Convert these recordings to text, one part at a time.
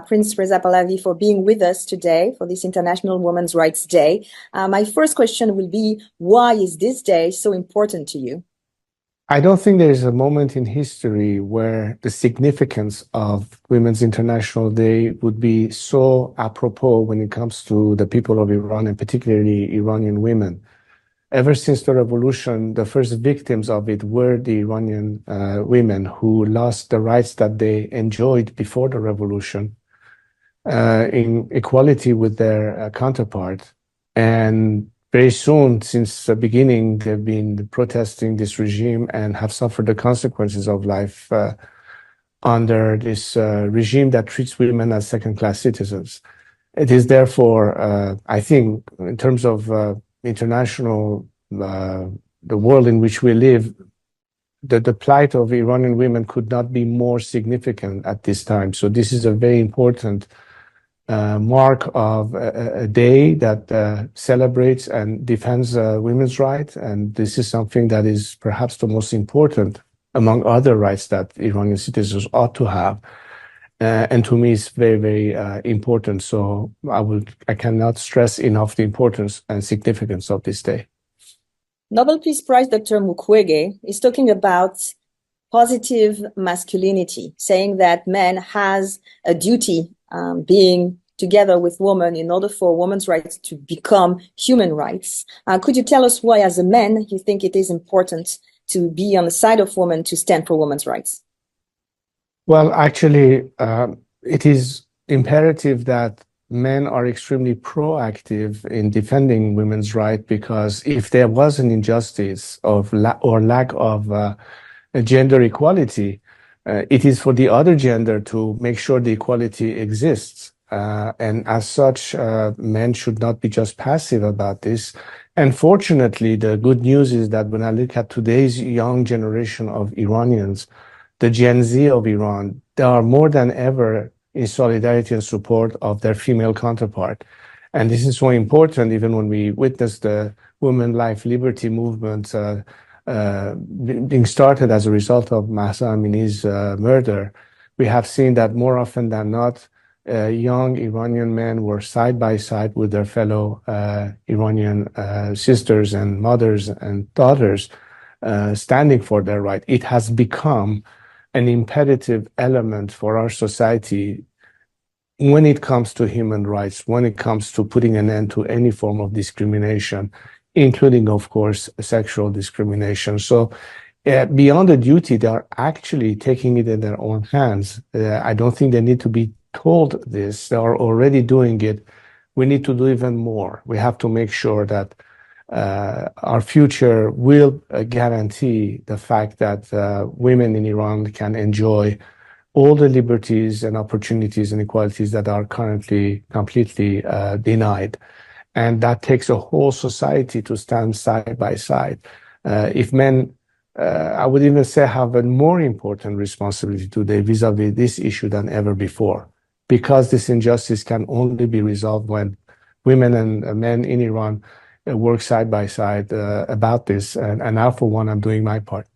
Prince Reza Pahlavi, for being with us today for this International Women's Rights Day. My first question will be, why is this day so important to you? I don't think there is a moment in history where the significance of Women's International Day would be so apropos when it comes to the people of Iran, and particularly Iranian women. Ever since the revolution, the first victims of it were the Iranian women who lost the rights that they enjoyed before the revolution in equality with their counterpart. And very soon, since the beginning, they've been protesting this regime and have suffered the consequences of life under this regime that treats women as second-class citizens. It is therefore, I think, in terms of international, the world in which we live, the plight of Iranian women could not be more significant at this time. So this is a very important mark of a day that celebrates and defends women's rights. And this is something that is perhaps the most important among other rights that Iranian citizens ought to have. And to me, it's very, very important. So I cannot stress enough the importance and significance of this day. Nobel Peace Prize Dr. Mukwege is talking about positive masculinity, saying that man has a duty being together with women in order for women's rights to become human rights. Could you tell us why, as a man, you think it is important to be on the side of women to stand for women's rights? Well, actually, it is imperative that men are extremely proactive in defending women's rights, because if there was an injustice of or lack of gender equality, it is for the other gender to make sure the equality exists. And as such, men should not be just passive about this. And fortunately, the good news is that when I look at today's young generation of Iranians, the Gen Z of Iran, they are more than ever in solidarity and support of their female counterpart. And this is so important, even when we witness the women life liberty movement being started as a result of Mahsa Amini's murder. We have seen that more often than not, young Iranian men were side by side with their fellow Iranian sisters and mothers and daughters, standing for their right. It has become an imperative element for our society when it comes to human rights, when it comes to putting an end to any form of discrimination, including, of course, sexual discrimination. So beyond the duty, they are actually taking it in their own hands. I don't think they need to be told this. They are already doing it. We need to do even more. We have to make sure that our future will guarantee the fact that women in Iran can enjoy all the liberties and opportunities and equalities that are currently completely denied. And that takes a whole society to stand side by side. If men, I would even say, have a more important responsibility today vis-a-vis this issue than ever before, because this injustice can only be resolved when women and men in Iran work side by side about this. And now, for one, I'm doing my part.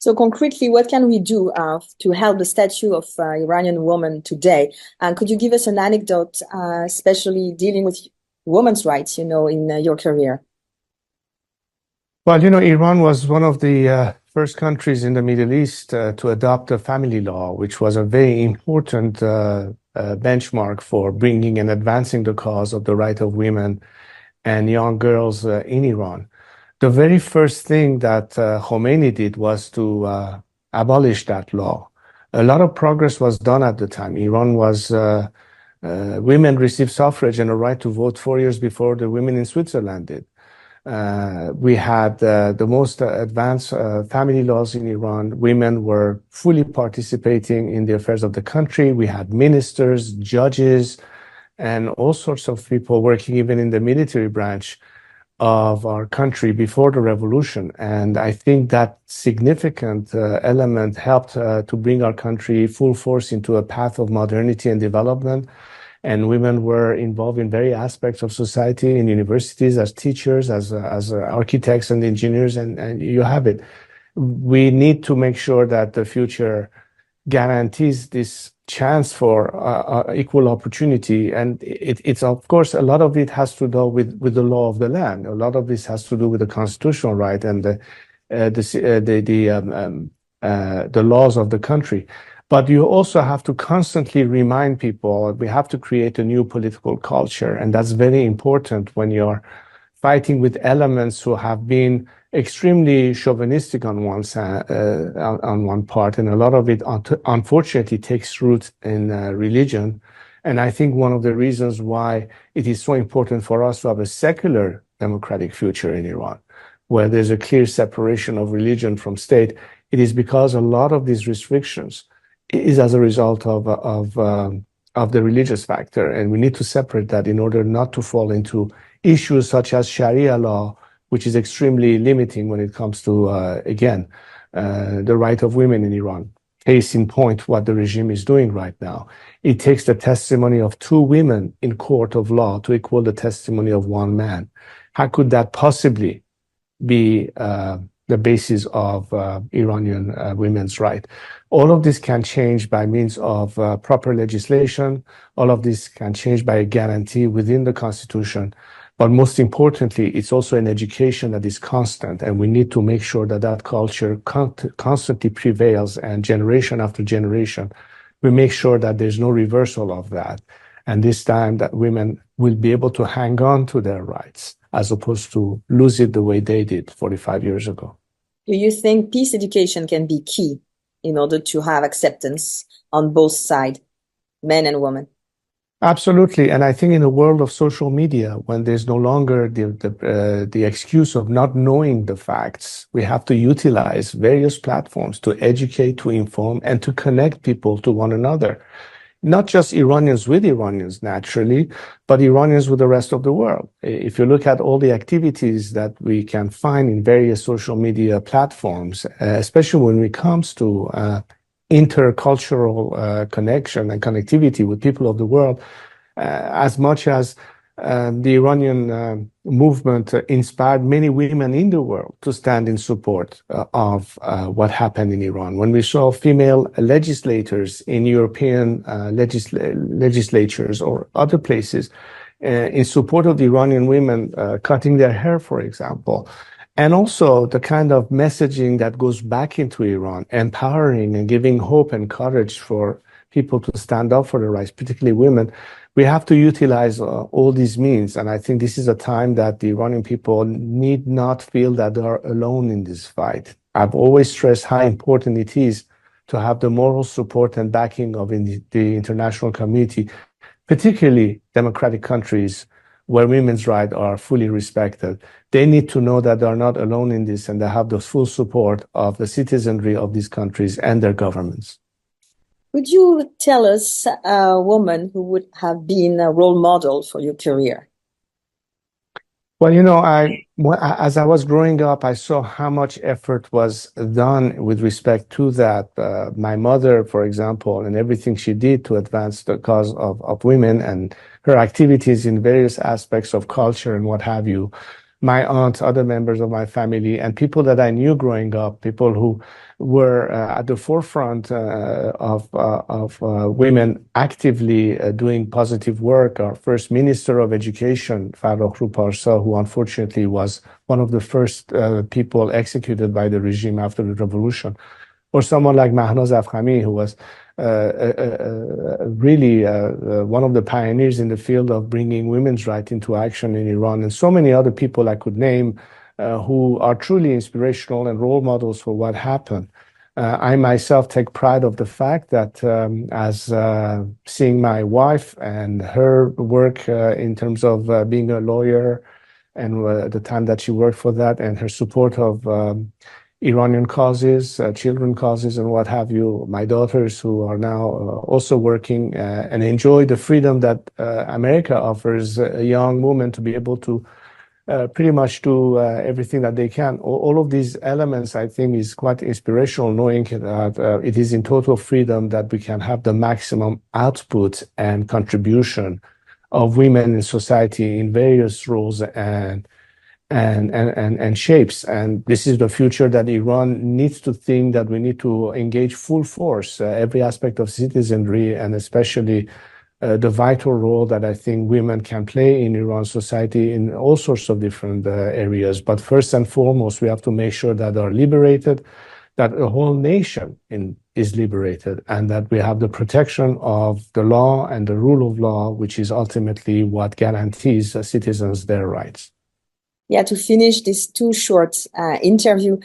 So concretely, what can we do to help the statue of Iranian woman today? And could you give us an anecdote, especially dealing with women's rights, in your career? Well, Iran was one of the first countries in the Middle East to adopt a family law, which was a very important benchmark for bringing and advancing the cause of the right of women and young girls in Iran. The very first thing that Khomeini did was to abolish that law. A lot of progress was done at the time. Iran was, women received suffrage and a right to vote 4 years before the women in Switzerland did. We had the most advanced family laws in Iran. Women were fully participating in the affairs of the country. We had ministers, judges, and all sorts of people working even in the military branch of our country before the revolution. And I think that significant element helped to bring our country full force into a path of modernity and development. And women were involved in various aspects of society, in universities, as teachers, as architects and engineers, and you have it. We need to make sure that the future guarantees this chance for equal opportunity. And it's of course, a lot of it has to do with the law of the land. A lot of this has to do with the constitutional right and the laws of the country. But you also have to constantly remind people, we have to create a new political culture. And that's very important when you're fighting with elements who have been extremely chauvinistic on one side, on one part, and a lot of it unfortunately takes root in religion. And I think one of the reasons why it is so important for us to have a secular democratic future in Iran, where there's a clear separation of religion from state, it is because a lot of these restrictions is as a result of the religious factor, and we need to separate that in order not to fall into issues such as Sharia law, which is extremely limiting when it comes to, again, the right of women in Iran. Case in point, what the regime is doing right now. It takes the testimony of 2 women in court of law to equal the testimony of 1 man. How could that possibly be the basis of Iranian women's right? All of this can change by means of proper legislation. All of this can change by a guarantee within the constitution. But most importantly, it's also an education that is constant, and we need to make sure that that culture constantly prevails, and generation after generation, we make sure that there's no reversal of that. And this time that women will be able to hang on to their rights as opposed to lose it the way they did 45 years ago. Do you think peace education can be key in order to have acceptance on both sides, men and women? Absolutely. And I think in a world of social media, when there's no longer the excuse of not knowing the facts, we have to utilize various platforms to educate, to inform, and to connect people to one another. Not just Iranians with Iranians, naturally, but Iranians with the rest of the world. If you look at all the activities that we can find in various social media platforms, especially when it comes to intercultural connection and connectivity with people of the world, as much as the Iranian movement inspired many women in the world to stand in support of what happened in Iran. When we saw female legislators in European legislatures or other places in support of the Iranian women cutting their hair, for example, and also the kind of messaging that goes back into Iran, empowering and giving hope and courage for people to stand up for the rights, particularly women, we have to utilize all these means. And I think this is a time that the Iranian people need not feel that they are alone in this fight. I've always stressed how important it is to have the moral support and backing of the international community, particularly democratic countries where women's rights are fully respected. They need to know that they are not alone in this, and they have the full support of the citizenry of these countries and their governments. Could you tell us a woman who would have been a role model for your career? Well, as I was growing up, I saw how much effort was done with respect to that. My mother, for example, and everything she did to advance the cause of women and her activities in various aspects of culture and what have you. My aunt, other members of my family, and people that I knew growing up, people who were at the forefront of women actively doing positive work. Our first Minister of Education, Farrokhru Parsa, who unfortunately was one of the first people executed by the regime after the revolution, or someone like Mahnaz Afkhami, who was really one of the pioneers in the field of bringing women's rights into action in Iran, and so many other people I could name who are truly inspirational and role models for what happened. I myself take pride of the fact that as seeing my wife and her work in terms of being a lawyer and the time that she worked for that, and her support of Iranian causes, children causes, and what have you. My daughters, who are now also working and enjoy the freedom that America offers a young woman to be able to pretty much do everything that they can. All of these elements, I think, is quite inspirational, knowing that it is in total freedom that we can have the maximum output and contribution of women in society in various roles and and shapes. And this is the future that Iran needs to think that we need to engage full force, every aspect of citizenry, and especially the vital role that I think women can play in Iran society in all sorts of different areas. But first and foremost, we have to make sure that they're liberated, that a whole nation is liberated, and that we have the protection of the law and the rule of law, which is ultimately what guarantees citizens their rights. Yeah, to finish this too short interview,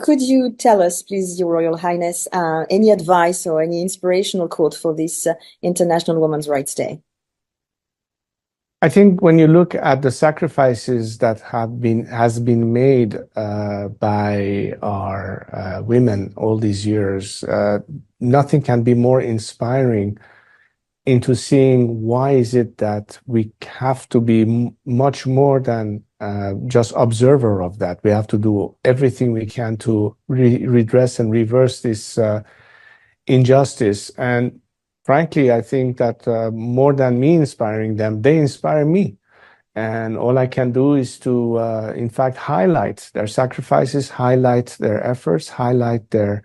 could you tell us, please, Your Royal Highness, any advice or any inspirational quote for this International Women's Rights Day? I think when you look at the sacrifices that has been made by our women all these years, nothing can be more inspiring into seeing why is it that we have to be much more than just observer of that. We have to do everything we can to redress and reverse this injustice. And frankly, I think that more than me inspiring them, they inspire me. And all I can do is to, in fact, highlight their sacrifices, highlight their efforts, highlight their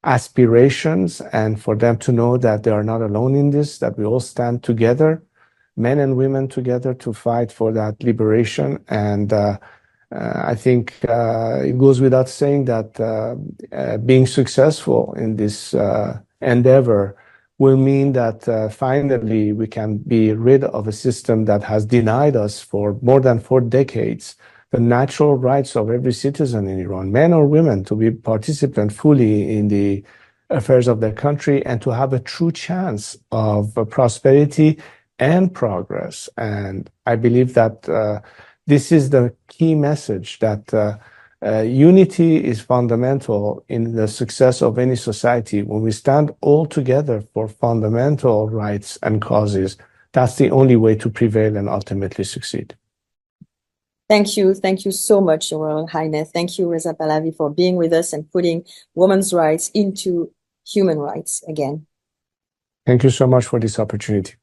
aspirations, and for them to know that they are not alone in this, that we all stand together, men and women together, to fight for that liberation. And I think it goes without saying that being successful in this endeavor will mean that finally we can be rid of a system that has denied us for more than 4 decades the natural rights of every citizen in Iran, men or women, to be participant fully in the affairs of their country and to have a true chance of prosperity and progress. And I believe that this is the key message, that unity is fundamental in the success of any society. When we stand all together for fundamental rights and causes, that's the only way to prevail and ultimately succeed. Thank you. Thank you so much, Your Royal Highness. Thank you, Reza Pahlavi, for being with us and putting women's rights into human rights again. Thank you so much for this opportunity.